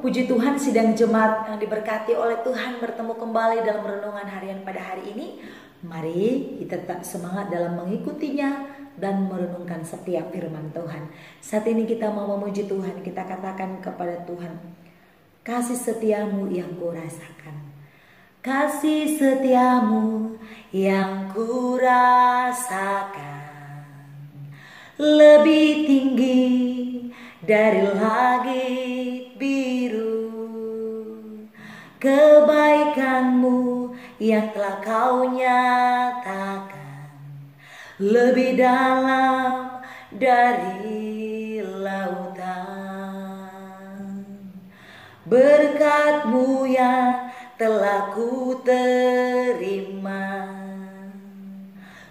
Puji Tuhan, sidang jemaat yang diberkati oleh Tuhan bertemu kembali dalam renungan harian pada hari ini. Mari kita tetap semangat dalam mengikutinya dan merenungkan setiap firman Tuhan. Saat ini kita mau memuji Tuhan, kita katakan kepada Tuhan, kasih setiamu yang kurasakan, kasih setiamu yang kurasakan, lebih tinggi dari langit biru. Kebaikanmu yang telah kau nyatakan lebih dalam dari lautan. Berkat-Mu yang telah ku terima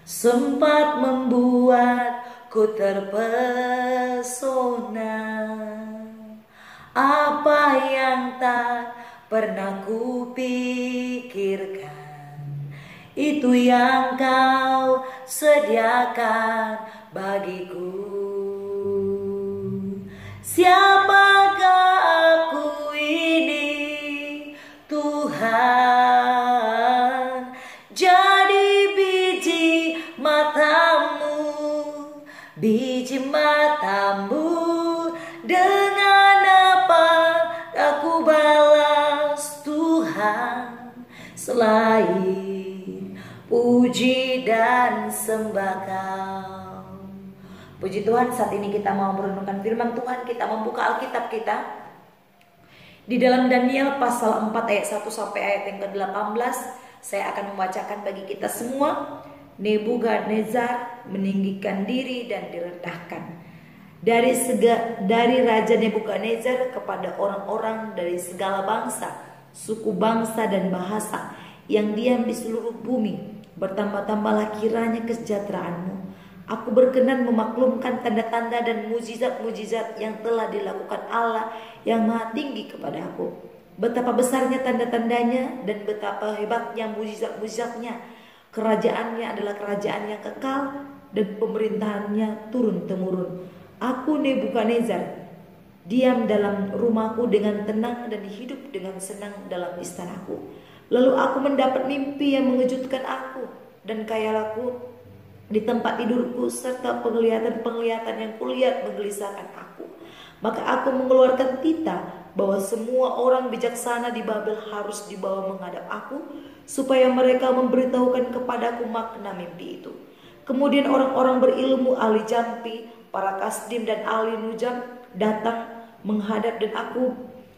sempat membuatku terpesona. Apa yang tak pernah kupikirkan, itu yang kau sediakan bagiku. Siapakah aku ini, Tuhan? Jadi biji matamu, biji matamu. Dengan apa aku balas Tuhan selain puji dan sembah Kau? Puji Tuhan, saat ini kita mau merenungkan firman Tuhan. Kita membuka Alkitab kita di dalam Daniel pasal 4 ayat 1 sampai ayat yang ke-18. Saya akan membacakan bagi kita semua. Nebukadnezar meninggikan diri dan direndahkan dari Raja Nebukadnezar kepada orang-orang dari segala bangsa, suku bangsa dan bahasa yang diam di seluruh bumi. Bertambah-tambahlah kiranya kesejahteraanmu. Aku berkenan memaklumkan tanda-tanda dan mujizat-mujizat yang telah dilakukan Allah yang maha tinggi kepada aku. Betapa besarnya tanda-tandanya dan betapa hebatnya mujizat-mujizatnya. Kerajaannya adalah kerajaan yang kekal dan pemerintahannya turun-temurun. Aku Nebukadnezar diam dalam rumahku dengan tenang dan hidup dengan senang dalam istanaku. Lalu aku mendapat mimpi yang mengejutkan aku, dan khayalku di tempat tidurku serta penglihatan-penglihatan yang kulihat menggelisahkan aku. Maka aku mengeluarkan titah bahwa semua orang bijaksana di Babel harus dibawa menghadap aku, supaya mereka memberitahukan kepadaku makna mimpi itu. Kemudian orang-orang berilmu, ahli jampi, para kasdim dan ahli nujam datang menghadap, dan aku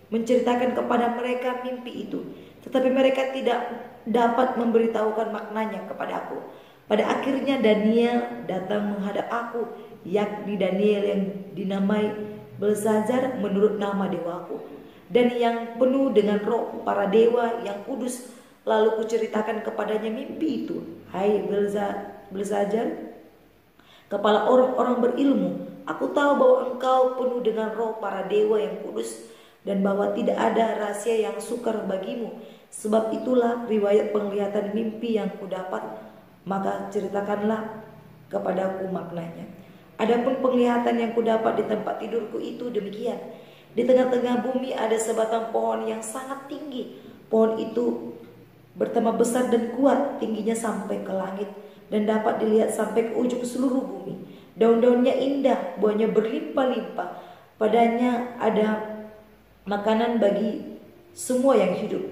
menceritakan kepada mereka mimpi itu. Tetapi mereka tidak dapat memberitahukan maknanya kepada aku. Pada akhirnya Daniel datang menghadap aku, yakni Daniel yang dinamai Belzazar menurut nama dewaku, dan yang penuh dengan roh para dewa yang kudus. Lalu kuceritakan kepadanya mimpi itu. Hai Belzazar, kepala orang-orang berilmu, aku tahu bahwa engkau penuh dengan roh para dewa yang kudus, dan bahwa tidak ada rahasia yang sukar bagimu. Sebab itulah riwayat penglihatan mimpi yang kudapat, maka ceritakanlah kepadaku maknanya. Adapun penglihatan yang kudapat di tempat tidurku itu demikian. Di tengah-tengah bumi ada sebatang pohon yang sangat tinggi. Pohon itu bertambah besar dan kuat, tingginya sampai ke langit, dan dapat dilihat sampai ke ujung seluruh bumi. Daun-daunnya indah, buahnya berlimpah-limpah. Padanya ada makanan bagi semua yang hidup.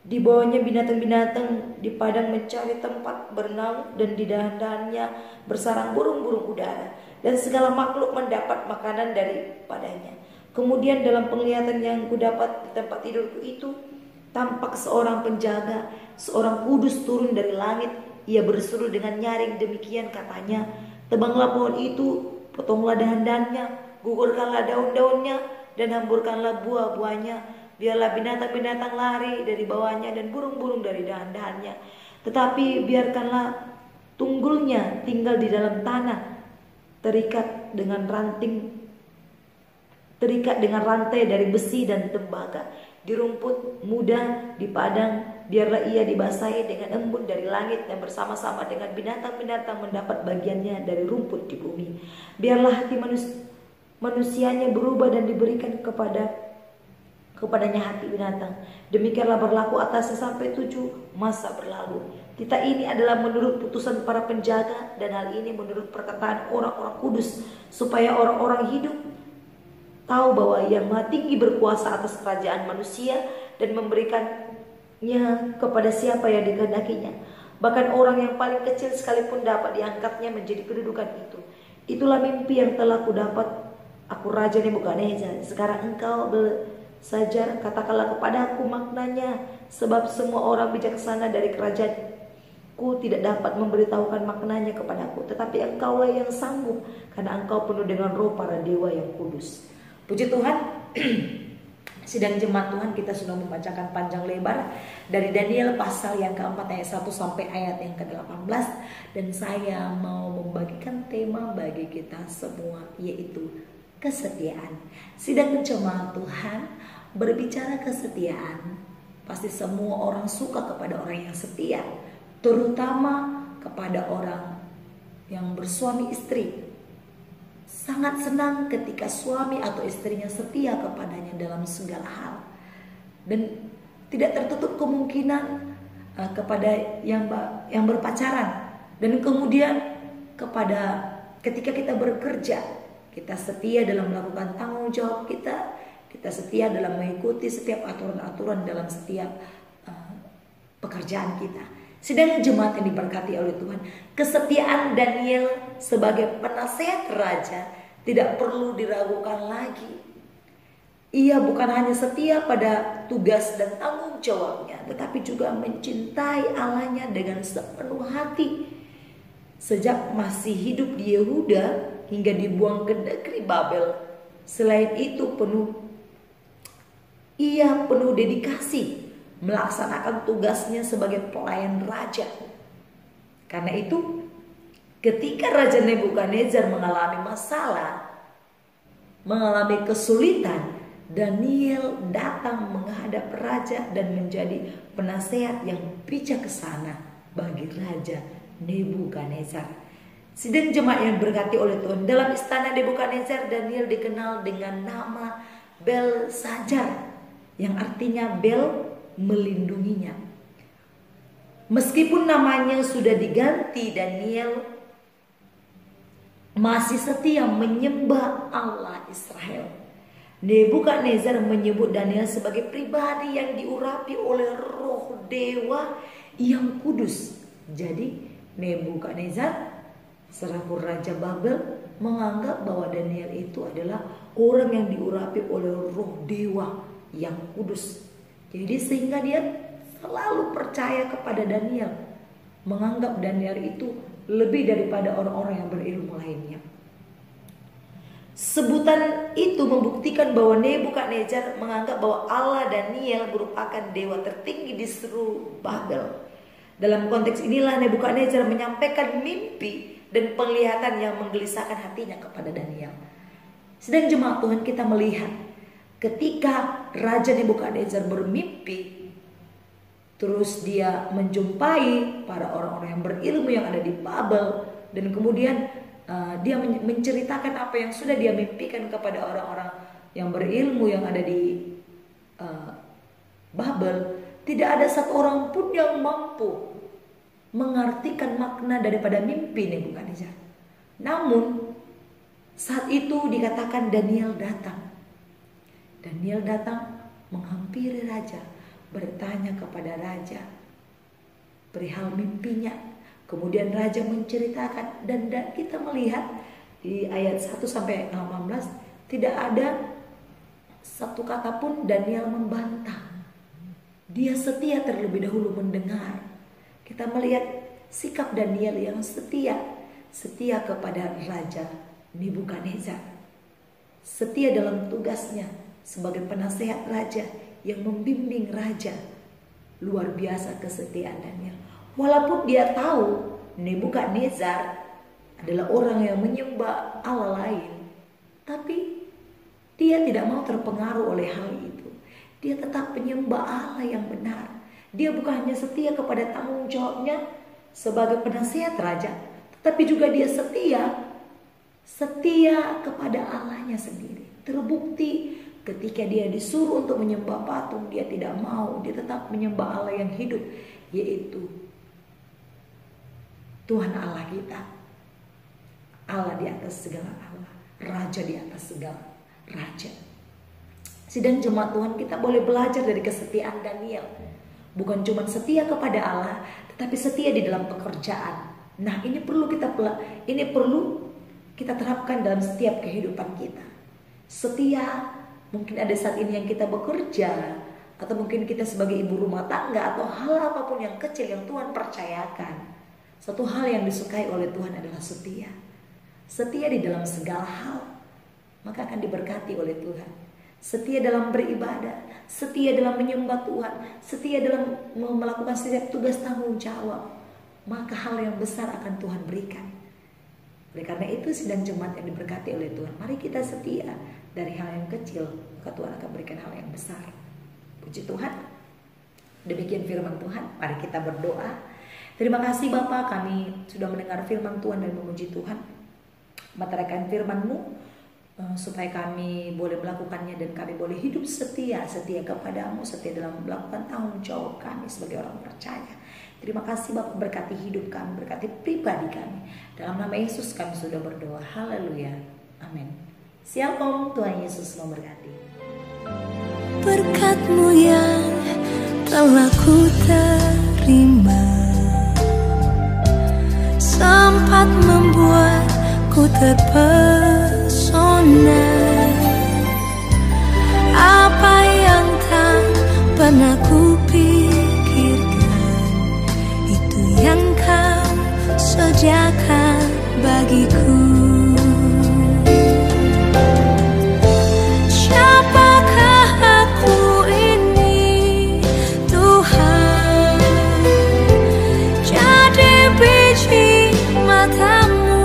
Di bawahnya binatang-binatang di padang mencari tempat bernaung, dan di dahan-dahannya bersarang burung-burung udara, dan segala makhluk mendapat makanan daripadanya. Kemudian dalam penglihatan yang kudapat di tempat tidurku itu, tampak seorang penjaga, seorang kudus turun dari langit. Ia berseru dengan nyaring, demikian katanya, tebanglah pohon itu, potonglah dahan-dahannya, gugurkanlah daun-daunnya, dan hamburkanlah buah-buahnya. Biarlah binatang-binatang lari dari bawahnya dan burung-burung dari dahan-dahannya. Tetapi biarkanlah tunggulnya tinggal di dalam tanah, terikat dengan rantai dari besi dan tembaga. Di rumput muda di padang, biarlah ia dibasahi dengan embun dari langit, dan bersama-sama dengan binatang-binatang mendapat bagiannya dari rumput di bumi. Biarlah hati manusianya berubah dan diberikan kepada kepadanya hati binatang. Demikianlah berlaku atasnya sampai 7 masa berlalu. Titah ini adalah menurut putusan para penjaga, dan hal ini menurut perkataan orang-orang kudus, supaya orang-orang hidup tahu bahwa Yang Maha Tinggi berkuasa atas kerajaan manusia dan memberikannya kepada siapa yang dikehendakinya. Bahkan orang yang paling kecil sekalipun dapat diangkatnya menjadi kedudukan itu. Itulah mimpi yang telah kudapat, aku Raja Nebukadnezar. Sekarang engkau bersajar, katakanlah kepadaku maknanya, sebab semua orang bijaksana dari kerajaanku tidak dapat memberitahukan maknanya kepadaku. Tetapi engkaulah yang sanggup, karena engkau penuh dengan roh para dewa yang kudus. Puji Tuhan. Sidang jemaat Tuhan, kita sudah membacakan panjang lebar dari Daniel pasal yang keempat ayat 1 sampai ayat yang ke-18. Dan saya mau membagikan tema bagi kita semua, yaitu kesetiaan. Sidang jemaat Tuhan, berbicara kesetiaan, pasti semua orang suka kepada orang yang setia, terutama kepada orang yang bersuami istri. Sangat senang ketika suami atau istrinya setia kepadanya dalam segala hal, dan tidak tertutup kemungkinan kepada yang berpacaran, dan kemudian kepada ketika kita bekerja, kita setia dalam melakukan tanggung jawab kita setia dalam mengikuti setiap aturan-aturan dalam setiap pekerjaan kita. Sedang jemaat yang diberkati oleh Tuhan, kesetiaan Daniel sebagai penasehat raja tidak perlu diragukan lagi. Ia bukan hanya setia pada tugas dan tanggung jawabnya, tetapi juga mencintai Allahnya dengan sepenuh hati. Sejak masih hidup di Yehuda hingga dibuang ke negeri Babel, selain itu ia penuh dedikasi melaksanakan tugasnya sebagai pelayan raja. Karena itu, ketika Raja Nebukadnezar mengalami masalah, mengalami kesulitan, Daniel datang menghadap raja dan menjadi penasehat yang bijaksana bagi Raja Nebukadnezar. Sidang jemaat yang berkati oleh Tuhan, dalam istana Nebukadnezar, Daniel dikenal dengan nama Belsajar, yang artinya Bel melindunginya. Meskipun namanya sudah diganti, Daniel masih setia menyembah Allah Israel. Nebukadnezar menyebut Daniel sebagai pribadi yang diurapi oleh roh dewa yang kudus. Jadi Nebukadnezar selaku Raja Babel menganggap bahwa Daniel itu adalah orang yang diurapi oleh roh dewa yang kudus. Jadi sehingga dia selalu percaya kepada Daniel, menganggap Daniel itu lebih daripada orang-orang yang berilmu lainnya. Sebutan itu membuktikan bahwa Nebukadnezar menganggap bahwa Allah Daniel merupakan dewa tertinggi di seluruh Babel. Dalam konteks inilah Nebukadnezar menyampaikan mimpi dan penglihatan yang menggelisahkan hatinya kepada Daniel. Sedang jemaat Tuhan, kita melihat ketika Raja Nebukadnezar bermimpi, terus dia menjumpai para orang-orang yang berilmu yang ada di Babel, dan kemudian dia menceritakan apa yang sudah dia mimpikan kepada orang-orang yang berilmu yang ada di Babel. Tidak ada satu orang pun yang mampu mengartikan makna daripada mimpi Nebukadnezar. Namun saat itu dikatakan Daniel datang. Daniel datang menghampiri raja, bertanya kepada raja perihal mimpinya. Kemudian raja menceritakan, dan kita melihat di ayat 1 sampai 18 tidak ada satu kata pun Daniel membantah. Dia setia terlebih dahulu mendengar. Kita melihat sikap Daniel yang setia kepada Raja Nebukadnezar. Setia dalam tugasnya sebagai penasehat raja yang membimbing raja. Luar biasa kesetiaan Daniel. Walaupun dia tahu Nebukadnezar adalah orang yang menyembah Allah lain, tapi dia tidak mau terpengaruh oleh hal itu. Dia tetap menyembah Allah yang benar. Dia bukan hanya setia kepada tanggung jawabnya sebagai penasehat raja, tetapi juga dia setia kepada Allahnya sendiri. Terbukti Ketika dia disuruh untuk menyembah patung, dia tidak mau. Dia tetap menyembah Allah yang hidup, yaitu Tuhan Allah kita. Allah di atas segala Allah, Raja di atas segala Raja. Sidang jemaat Tuhan, kita boleh belajar dari kesetiaan Daniel. Bukan cuma setia kepada Allah, tetapi setia di dalam pekerjaan. Nah, ini perlu kita terapkan dalam setiap kehidupan kita. Setia, mungkin ada saat ini yang kita bekerja, atau mungkin kita sebagai ibu rumah tangga, atau hal apapun yang kecil yang Tuhan percayakan. Satu hal yang disukai oleh Tuhan adalah setia. Setia di dalam segala hal, maka akan diberkati oleh Tuhan. Setia dalam beribadah, setia dalam menyembah Tuhan, setia dalam melakukan setiap tugas tanggung jawab, maka hal yang besar akan Tuhan berikan. Oleh karena itu, sidang jemaat yang diberkati oleh Tuhan, mari kita setia dari hal yang kecil, maka Tuhan akan berikan hal yang besar. Puji Tuhan. Demikian firman Tuhan. Mari kita berdoa. Terima kasih Bapa, kami sudah mendengar firman Tuhan dan memuji Tuhan. Meteraikan firman-Mu supaya kami boleh melakukannya dan kami boleh hidup setia kepadamu, setia dalam melakukan tanggung jawab kami sebagai orang percaya. Terima kasih Bapak, berkati hidup kami, berkati pribadi kami. Dalam nama Yesus kami sudah berdoa. Haleluya. Amin. Shalom, Tuhan Yesus memberkati. Berkat-Mu yang telah ku terima sempat membuatku terpesona. Apa yang tak pernah ku pikirkan, itu yang Kau sediakan bagiku. Siapakah aku ini, Tuhan? Jadi biji mata-Mu.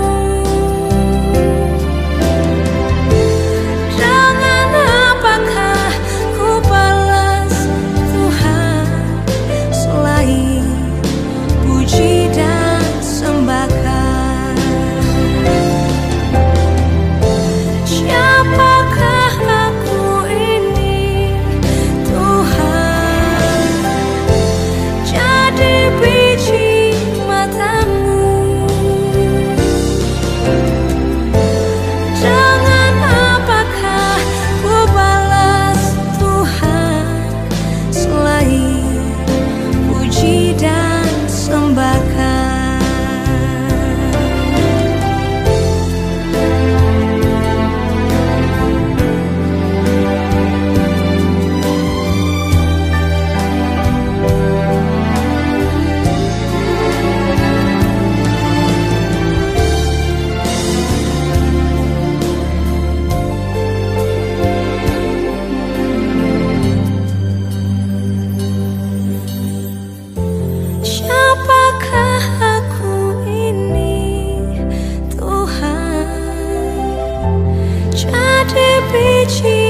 Dengan apakah ku balas, Tuhan, selain puji dan sembahkan? Siapakah aku ini, Tuhan? Jadi biji mata-Mu. Dengan apakah ku balas, Tuhan, selain puji dan sembahkan? Siapakah aku ini, Tuhan? Jadi biji